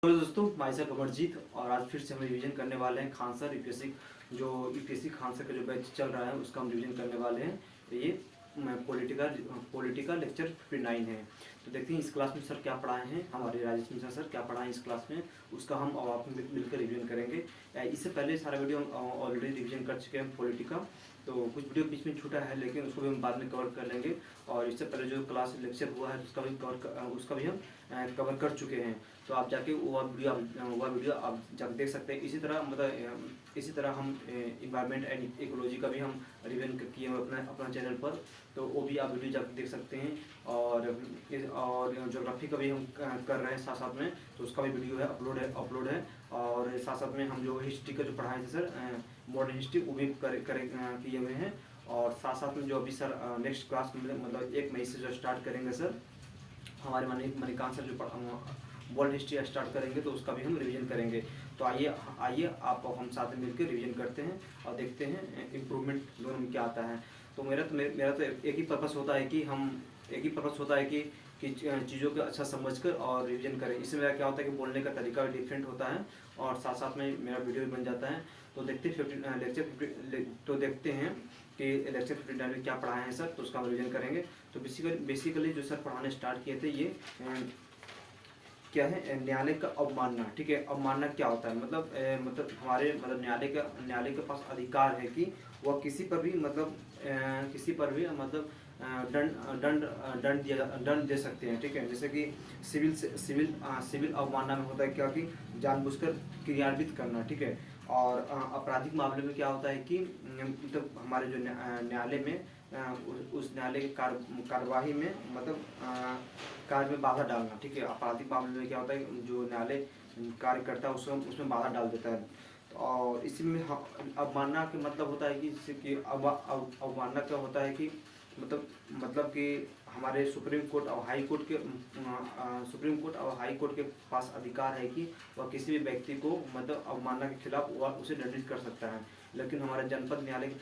Hello दोस्तों, मैं sir Amarjeet और आज फिर से हम रिवीजन करने वाले हैं Khan sir UPSC Khan sir का जो बैच चल रहा है उसका हम रिवीजन करने वाले हैं। ये पॉलिटिकल लेक्चर 59 है। तो देखते हैं इस क्लास में सर क्या पढ़ाए हैं, हमारे राजेश मिश्रा सर क्या पढ़ाए हैं इस क्लास में, उसका हम और आप मिलकर रिवीजन करेंगे। इससे पहले सारा वीडियो हम ऑलरेडी रिवीजन कर चुके हैं पॉलिटिका, तो कुछ वीडियो बीच में छूटा है लेकिन उसको भी हम बाद में कवर कर लेंगे। और इससे पहले जो क्लास लेक्चर हुआ है उसका भी हम कवर कर चुके हैं। तो आप जाके वह वीडियो आप जाके देख सकते हैं। इसी तरह हम इन्वायरमेंट एंड इकोलॉजी का भी हम रिवीजन किए हैं अपना चैनल पर, तो वो भी आप वीडियो जाके देख सकते हैं। और ज्योग्राफी का भी हम कर रहे हैं साथ साथ में, तो उसका भी वीडियो है अपलोड है। और साथ साथ में हम जो हिस्ट्री का जो पढ़ाए थे सर, मॉडर्न हिस्ट्री, वो भी किए हुए हैं। और साथ साथ में जो अभी सर नेक्स्ट क्लास में मतलब 1 मई से जो स्टार्ट करेंगे सर, हमारे मणिकांत सर जो वर्ल्ड हिस्ट्री स्टार्ट करेंगे, तो उसका भी हम रिवीजन करेंगे। तो आइए आप हम साथ में मिलकर रिवीजन करते हैं और देखते हैं इम्प्रूवमेंट दोनों में क्या आता है। तो मेरा तो एक ही पर्पस होता है कि चीज़ों को अच्छा समझकर और रिवीजन करें। इसमें मेरा क्या होता है कि बोलने का तरीका भी डिफरेंट होता है और साथ साथ में मेरा वीडियो भी बन जाता है। तो देखते हैं कि लेक्चर 59 में क्या पढ़ाए हैं सर, तो उसका हम रिवीजन करेंगे। तो बेसिकली जो सर पढ़ाने स्टार्ट किए थे ये क्या है, न्यायालय का अवमानना। ठीक है, अवमानना क्या होता है, मतलब हमारे न्यायालय के पास अधिकार है कि वह किसी पर भी दंड दे सकते हैं। ठीक है, जैसे कि सिविल अवमानना में होता है क्या कि जानबूझकर क्रियान्वित करना। ठीक है, और आपराधिक मामले में क्या होता है कि मतलब हमारे जो न्यायालय में उस न्यायालय की कार्यवाही में कार्य में बाधा डालना। ठीक है, आपराधिक मामले में क्या होता है, जो न्यायालय कार्य करता है उसमें बाधा डाल देता है। और इसी में अवमानना का मतलब होता है कि जैसे कि अवमानना क्या होता है कि मतलब कि हमारे सुप्रीम कोर्ट और हाई कोर्ट के पास अधिकार है कि वह किसी भी व्यक्ति को मतलब अवमानना के खिलाफ वह उसे दंडित कर सकता है। लेकिन हमारे जनपद न्यायालय के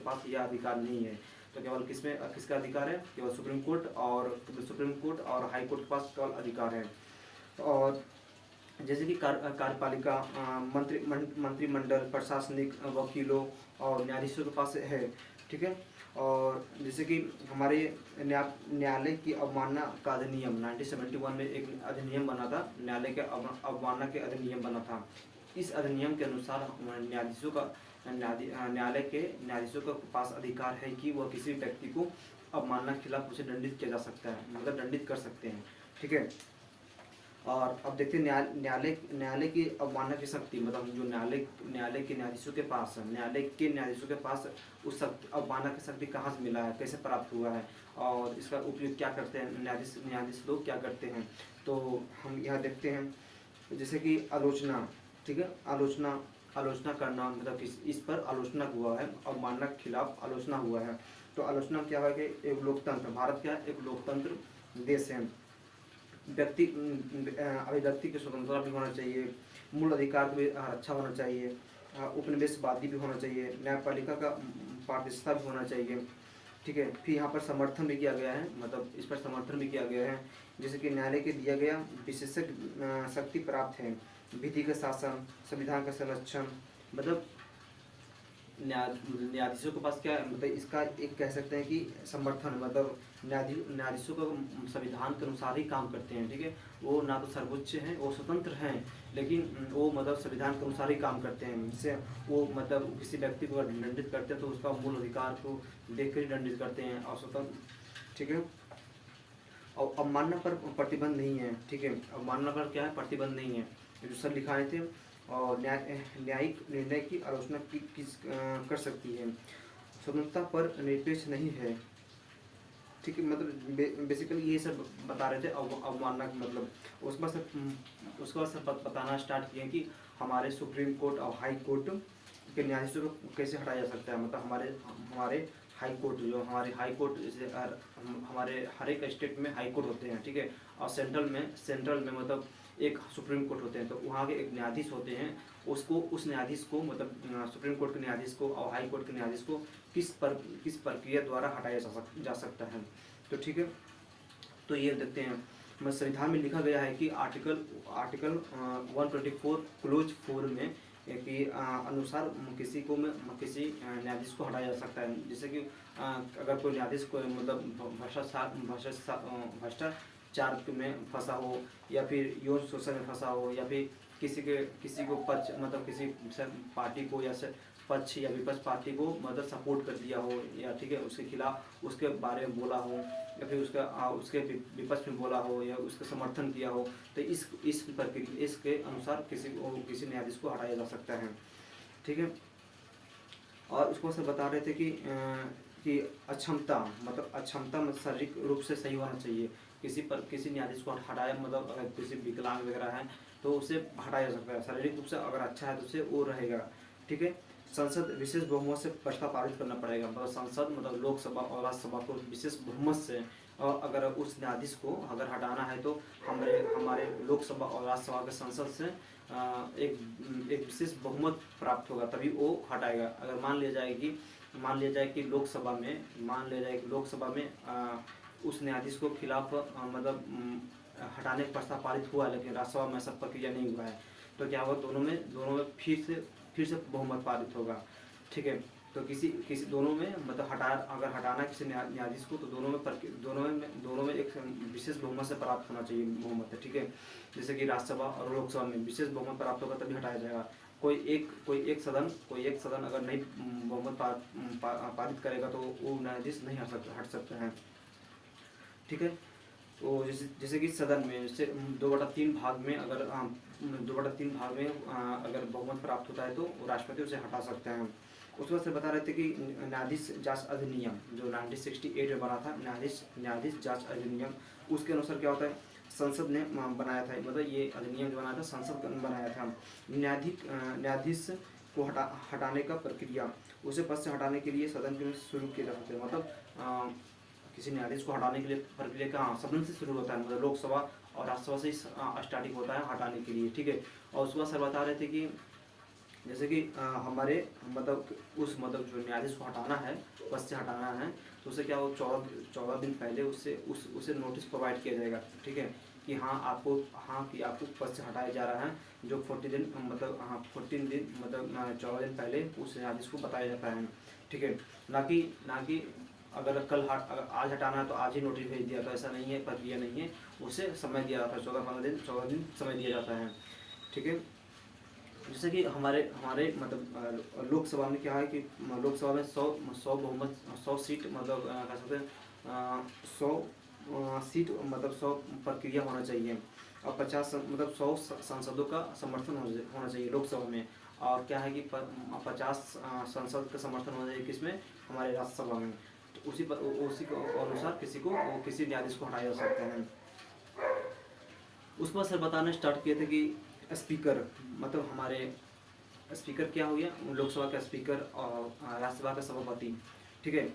पास यह अधिकार नहीं है। तो केवल किसका अधिकार है, केवल सुप्रीम कोर्ट और हाई कोर्ट के पास केवल अधिकार है। और जैसे कि कार्यपालिका, मंत्रिमंडल, प्रशासनिक, वकीलों और न्यायाधीशों के पास है। ठीक है, और जैसे कि हमारे न्यायालय की अवमानना का अधिनियम 1971 में एक अधिनियम बना था, न्यायालय के अवमानना के अधिनियम बना था। इस अधिनियम के अनुसार न्यायालय के न्यायाधीशों के पास अधिकार है कि वह किसी व्यक्ति को अवमानना के खिलाफ उसे दंडित किया जा सकता है, मतलब दंडित कर सकते हैं। ठीक है, और अब देखते हैं न्यायालय की अवमानना की शक्ति, मतलब जो न्यायालय के न्यायाधीशों के पास उस अवमानना की शक्ति कहाँ से मिला है, कैसे प्राप्त हुआ है और इसका उपयोग क्या करते हैं न्यायाधीश लोग क्या करते हैं। तो हम यहाँ देखते हैं जैसे कि आलोचना। ठीक है, आलोचना करना, मतलब इस पर आलोचना हुआ है, अवमानना के खिलाफ आलोचना हुआ है। तो आलोचना क्या है कि एक लोकतंत्र, भारत क्या है, एक लोकतंत्र देश है। अभिव्यक्ति की स्वतंत्रता भी होना चाहिए, मूल अधिकार की भी रक्षा होना चाहिए, उपनिवेशवादी भी होना चाहिए, न्यायपालिका का पारदर्शिता भी होना चाहिए। ठीक है, फिर यहाँ पर समर्थन भी किया गया है, मतलब इस पर समर्थन भी किया गया है, जैसे कि न्यायालय के दिया गया विशेषज्ञ शक्ति प्राप्त है, विधि का शासन, संविधान का संरक्षण, मतलब न्यायाधीशों के पास क्या है, मतलब इसका एक कह सकते हैं कि समर्थन, मतलब न्यायाधीशों को संविधान के अनुसार ही काम करते हैं। ठीक है, वो ना तो सर्वोच्च हैं, वो स्वतंत्र हैं, लेकिन वो मतलब संविधान के अनुसार ही काम करते हैं। जिससे वो मतलब किसी व्यक्ति को दंडित करते हैं तो उसका मूल अधिकार को देख कर ही दंडित करते हैं और स्वतंत्र। ठीक है, और अवमानना पर प्रतिबंध नहीं है। ठीक है, अवमानना पर क्या है, प्रतिबंध नहीं है, जो सर लिखाए थे। और न्यायिक निर्णय की आलोचना कर सकती है, स्वतंत्रता पर निरपेक्ष नहीं है। ठीक है, मतलब बेसिकली ये सब बता रहे थे अवमानना का मतलब। उसके बाद सर बताना स्टार्ट किए कि हमारे सुप्रीम कोर्ट और हाई कोर्ट के न्यायाधीशों को कैसे हटाया जा सकता है। मतलब हमारे हमारे हाई कोर्ट जैसे हमारे हर एक स्टेट में हाई कोर्ट होते हैं। ठीक है, और सेंट्रल में मतलब एक सुप्रीम कोर्ट होते हैं। तो वहाँ के एक न्यायाधीश होते हैं, उस न्यायाधीश को मतलब सुप्रीम कोर्ट के न्यायाधीश को और हाई कोर्ट के न्यायाधीश को किस प्रक्रिया द्वारा हटाया जा सकता है। तो ठीक है, तो ये देखते हैं संविधान में लिखा गया है कि आर्टिकल आर्टिकल 124 क्लोज 4 में कि अनुसार किसी को में किसी न्यायाधीश को हटाया जा सकता है। जैसे कि अगर कोई न्यायाधीश को मतलब भ्रष्टाचार में फंसा हो, या फिर यौन शोषण में फंसा हो, या फिर किसी को पक्ष मतलब किसी पार्टी को या पक्ष या विपक्ष पार्टी को मतलब सपोर्ट कर दिया हो, या ठीक है उसके खिलाफ उसके बारे में बोला हो, या फिर उसके विपक्ष में बोला हो, या उसका समर्थन किया हो, तो इस प्रक्रिया इसके अनुसार किसी न्यायाधीश को हटाया जा सकता है। ठीक है। और उसको से बता रहे थे कि अक्षमता मतलब शारीरिक रूप से सही होना चाहिए। किसी न्यायाधीश को हटाया मतलब अगर किसी विकलांग वगैरह है तो उसे हटाया जा सकता है। शारीरिक रूप से अगर अच्छा है तो उसे वो रहेगा। ठीक है। संसद विशेष बहुमत से प्रस्ताव पारित करना पड़ेगा। मतलब संसद मतलब लोकसभा और राज्यसभा को विशेष बहुमत से, और अगर उस न्यायाधीश को अगर हटाना है तो हमारे लोकसभा और राज्यसभा के संसद से एक विशेष बहुमत प्राप्त होगा, तभी वो हटाएगा। अगर मान लिया जाए कि लोकसभा में उस न्यायाधीश को खिलाफ मतलब हटाने का प्रस्ताव पारित हुआ, लेकिन राज्यसभा में ऐसा प्रक्रिया नहीं हुआ है, तो क्या होगा, दोनों में फिर से बहुमत पारित होगा। ठीक है। तो किसी दोनों में मतलब अगर हटाना किसी न्यायाधीश को, तो दोनों में एक विशेष बहुमत से प्राप्त होना चाहिए बहुमत है। ठीक है। जैसे कि राज्यसभा और लोकसभा में विशेष बहुमत प्राप्त होगा तभी हटाया जाएगा। कोई एक सदन अगर नहीं बहुमत पारित करेगा तो वो न्यायाधीश नहीं हट सकते हैं। ठीक है। तो जैसे कि सदन में जैसे 2/3 भाग में अगर 2/3 भाग में अगर बहुमत प्राप्त होता है तो राष्ट्रपति उसे हटा सकते हैं। उसके बाद से बता रहे थे कि न्यायाधीश जांच अधिनियम जो 1968 में बना था, न्यायाधीश जांच अधिनियम, उसके अनुसार क्या होता है, संसद ने बनाया था। मतलब ये अधिनियम जो बनाया था संसद ने बनाया था। न्यायाधीश को हटाने का प्रक्रिया, उसे पद से हटाने के लिए सदन में शुरू किए जा सकते हैं। मतलब किसी न्यायाधीश को हटाने के लिए प्रक्रिया का सदन से शुरू होता है। मतलब लोकसभा और राज्यसभा से स्टार्टिंग होता है हटाने के लिए। ठीक है। और उसके बाद सर बता रहे थे कि जैसे कि हमारे मतलब जो न्यायाधीश को हटाना है, पद से हटाना है, तो उसे क्या हो 14 दिन पहले उसे नोटिस प्रोवाइड किया जाएगा। ठीक है। कि आपको पद से हटाया जा रहा है, जो 14 दिन मतलब 14 दिन मतलब 14 दिन पहले उस न्यायाधीश को बताया जाता है। ठीक है। ना कि अगर आज हटाना है तो आज ही नोटिस भेज दिया, तो ऐसा नहीं है, प्रक्रिया नहीं है, उसे समय दिया जाता है, 14 दिन समय दिया जाता है। ठीक है। जैसे कि हमारे मतलब लोकसभा में क्या है कि लोकसभा में 100 बहुमत 100 सीट मतलब कह सकते हैं 100 सीट मतलब 100 प्रक्रिया होना चाहिए, और 50 मतलब 100 सांसदों का समर्थन होना चाहिए लोकसभा में। और क्या है कि 50 संसद का समर्थन होना चाहिए किसमें, हमारे राज्यसभा में। तो उसी के अनुसार किसी न्यायाधीश को हटाया जा सकता है। उस पर सर बताना स्टार्ट किए थे कि स्पीकर मतलब हमारे स्पीकर क्या हो गया, लोकसभा का स्पीकर और राज्यसभा का सभापति। ठीक है।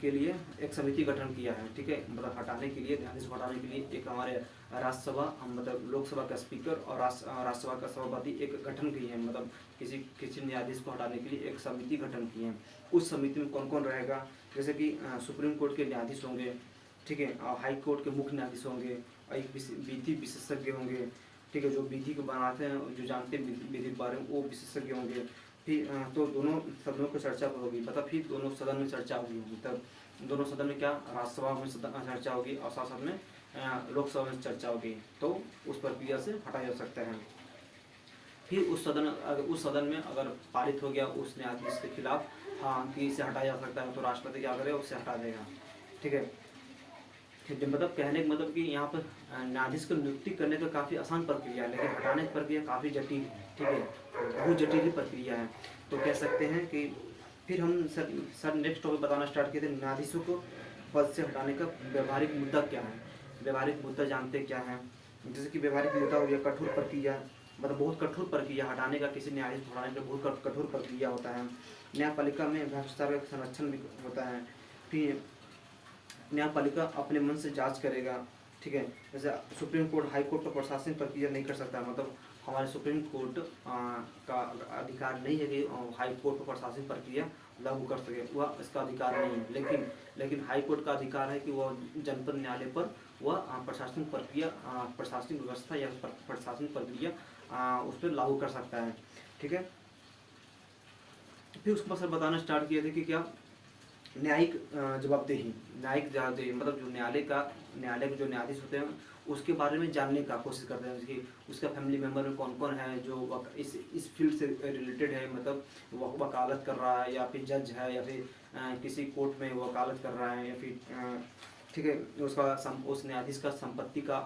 के लिए एक समिति गठन किया है। ठीक है। मतलब हटाने के लिए, न्यायाधीश को हटाने के लिए एक हमारे राज्यसभा मतलब लोकसभा का स्पीकर और राज्यसभा का सभापति एक गठन की है। मतलब किसी न्यायाधीश को हटाने के लिए एक समिति गठन की है। उस समिति में कौन कौन रहेगा, जैसे कि सुप्रीम कोर्ट के न्यायाधीश होंगे। ठीक है। और हाई कोर्ट के मुख्य न्यायाधीश होंगे, एक विधि विशेषज्ञ होंगे। ठीक है। जो विधि को बनाते हैं, जो जानते हैं विधि के बारे में, वो विशेषज्ञ होंगे। फिर तो दोनों सदनों की चर्चा होगी, मतलब फिर दोनों सदन में चर्चा होगी। तब दोनों सदन में क्या, राज्यसभा में चर्चा होगी और साथ में लोकसभा में चर्चा होगी, तो उस प्रक्रिया से हटाया जा सकता है। फिर उस सदन में अगर पारित हो गया उस न्यायाधीश के खिलाफ कि इसे हटाया जा सकता है, तो राष्ट्रपति क्या करेगा, उसे हटा देगा। ठीक है। मतलब कहने का मतलब कि यहाँ पर न्यायाधीश को नियुक्ति करने का काफ़ी आसान प्रक्रिया है, लेकिन हटाने की प्रक्रिया काफ़ी जटिल है। ठीक है। बहुत जटिल प्रक्रिया है। तो कह सकते हैं कि फिर हम सर नेक्स्ट टॉपिक बताना स्टार्ट किए थे, न्यायाधीशों को पद से हटाने का व्यवहारिक मुद्दा क्या है। व्यवहारिक मुद्दा जानते क्या है, जैसे कि व्यवहारिक मुद्दा हो गया कठोर प्रक्रिया, मतलब बहुत कठोर प्रक्रिया हटाने का, किसी न्यायाधीश को हटाने का बहुत कठोर प्रक्रिया होता है। न्यायपालिका में भ्रष्टाचार का संरक्षण भी होता है। फिर न्यायपालिका अपने मन से जांच करेगा। ठीक है। जैसे सुप्रीम कोर्ट हाई कोर्ट का प्रशासनिक प्रक्रिया नहीं कर सकता, मतलब हमारे सुप्रीम कोर्ट का अधिकार नहीं है कि हाई कोर्ट पर प्रशासनिक प्रक्रिया लागू कर सके, वह इसका अधिकार नहीं है। लेकिन हाई कोर्ट का अधिकार है कि वह जनपद न्यायालय पर वह प्रशासनिक व्यवस्था या प्रशासनिक प्रक्रिया उस पर लागू कर सकता है। ठीक है, फिर उसके बाद सर बताना स्टार्ट किए थे कि क्या न्यायिक जवाबदेही मतलब जो न्यायालय के जो न्यायाधीश होते हैं उसके बारे में जानने का कोशिश करते हैं कि उसका फैमिली मेम्बर में कौन कौन है जो इस फील्ड से रिलेटेड है, मतलब वकालत कर रहा है या फिर जज है या फिर किसी कोर्ट में वकालत कर रहा है या फिर ठीक है, उस न्यायाधीश का संपत्ति का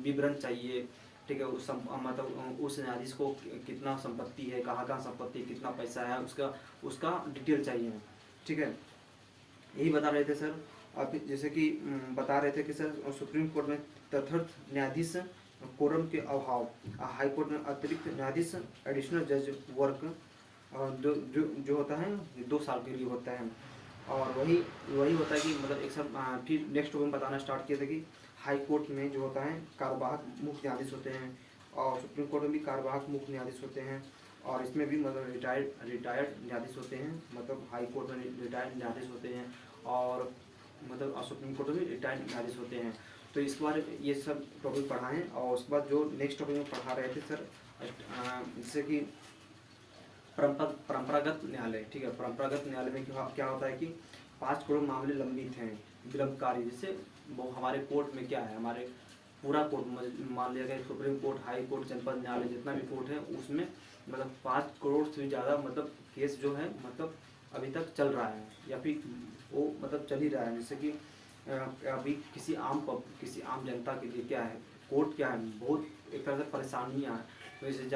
विवरण चाहिए। ठीक है, मतलब उस न्यायाधीश को कितना संपत्ति है, कहाँ संपत्ति, कितना पैसा है, उसका डिटेल चाहिए। ठीक है, यही बता रहे थे सर। आप जैसे कि बता रहे थे कि सर सुप्रीम कोर्ट में तथार्थ न्यायाधीश कोरम के अभाव, हाई कोर्ट में अतिरिक्त न्यायाधीश एडिशनल जज वर्क जो होता है 2 साल के लिए होता है। और वही होता है कि मतलब एक सब फिर नेक्स्ट में बताना स्टार्ट किए थे कि हाई कोर्ट में जो होता है कार्यवाहक मुख्य न्यायाधीश होते हैं और सुप्रीम कोर्ट में भी कार्यवाहक मुख्य न्यायाधीश होते हैं और इसमें भी मतलब रिटायर्ड न्यायाधीश होते हैं, मतलब हाई कोर्ट में रिटायर्ड न्यायाधीश होते हैं और मतलब सुप्रीम कोर्ट में रिटायर्ड न्यायाधीश होते हैं। तो इसके बारे में ये सब टॉपिक पढ़ाएं और उसके बाद जो नेक्स्ट टॉपिक में पढ़ा रहे थे सर जैसे कि परंपरागत न्यायालय। ठीक है, परंपरागत न्यायालय में क्या होता है कि 5 करोड़ मामले लंबित हैं विलंबकारी, जैसे वो हमारे कोर्ट में क्या है, हमारे पूरा कोर्ट मान लिया गया सुप्रीम कोर्ट, हाई कोर्ट, जनपद न्यायालय जितना भी कोर्ट है उसमें मतलब 5 करोड़ से भी ज़्यादा मतलब केस जो है मतलब अभी तक चल रहा है या फिर वो मतलब चल ही रहा है। जैसे कि अभी किसी आम जनता के लिए क्या है, कोर्ट क्या है, बहुत एक तरह से परेशानियाँ हैं। तो जैसे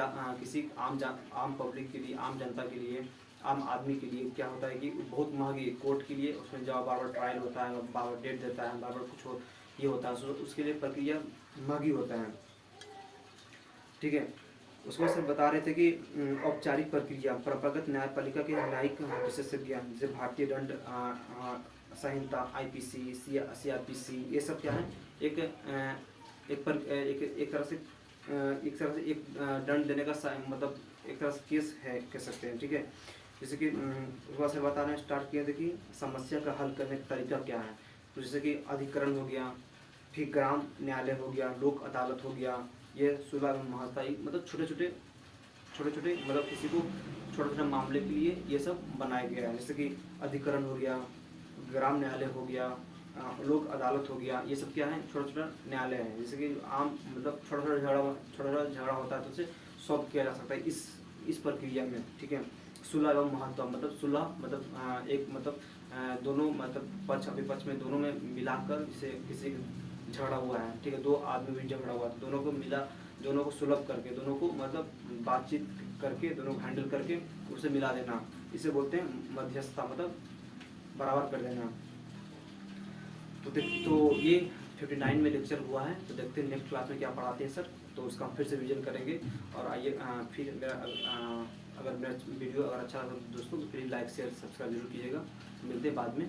किसी आम पब्लिक के लिए, आम जनता के लिए, आम आदमी के लिए क्या होता है कि बहुत महंगी कोर्ट के लिए, उसमें जब बार बार ट्रायल होता है, बार बार डेट देता है, बार बार कुछ ये होता है, उसके लिए प्रक्रिया महंगी होता है। ठीक है, उसमें सर बता रहे थे कि औपचारिक प्रक्रिया परंपरागत न्यायपालिका के न्यायिक विशेषज्ञ जैसे भारतीय दंड संहिता, IPC, CRPC, ये सब क्या है एक तरह से एक दंड देने का मतलब एक तरह से केस है कह सकते हैं। ठीक है, जैसे कि उसके से बताना स्टार्ट किया था कि समस्या का हल करने का तरीका क्या है। तो जैसे कि अधिकरण हो गया, फिर ग्राम न्यायालय हो गया, लोक अदालत हो गया, ये सुलह एवं महास्थायी मतलब छोटे छोटे मतलब किसी को छोटे मामले के लिए ये सब बनाया गया है। जैसे कि अधिकरण हो गया, ग्राम न्यायालय हो गया, लोक अदालत हो गया, ये सब क्या है छोटा न्यायालय है। जैसे कि आम मतलब छोटा झगड़ा होता है तो उसे सॉल्व किया जा सकता है इस प्रक्रिया में। ठीक है, सुलह एवं महत्व मतलब सुलह मतलब एक मतलब दोनों मतलब पक्ष विपक्ष में दोनों में मिलाकर, जैसे किसी झगड़ा हुआ है, ठीक है, 2 आदमी भी झगड़ा हुआ, दोनों को सुलभ करके, दोनों को मतलब बातचीत करके, दोनों को हैंडल करके उसे मिला देना, इसे बोलते हैं मध्यस्थता, मतलब बराबर कर देना। तो ये 59 में लेक्चर हुआ है। तो देखते हैं नेक्स्ट क्लास में क्या पढ़ाते हैं सर, तो उसका फिर से रिवीजन करेंगे। और आइए फिर अगर मेरा वीडियो अगर अच्छा लगा तो दोस्तों तो प्लीज़ लाइक शेयर सब्सक्राइब जरूर कीजिएगा। मिलते हैं बाद में।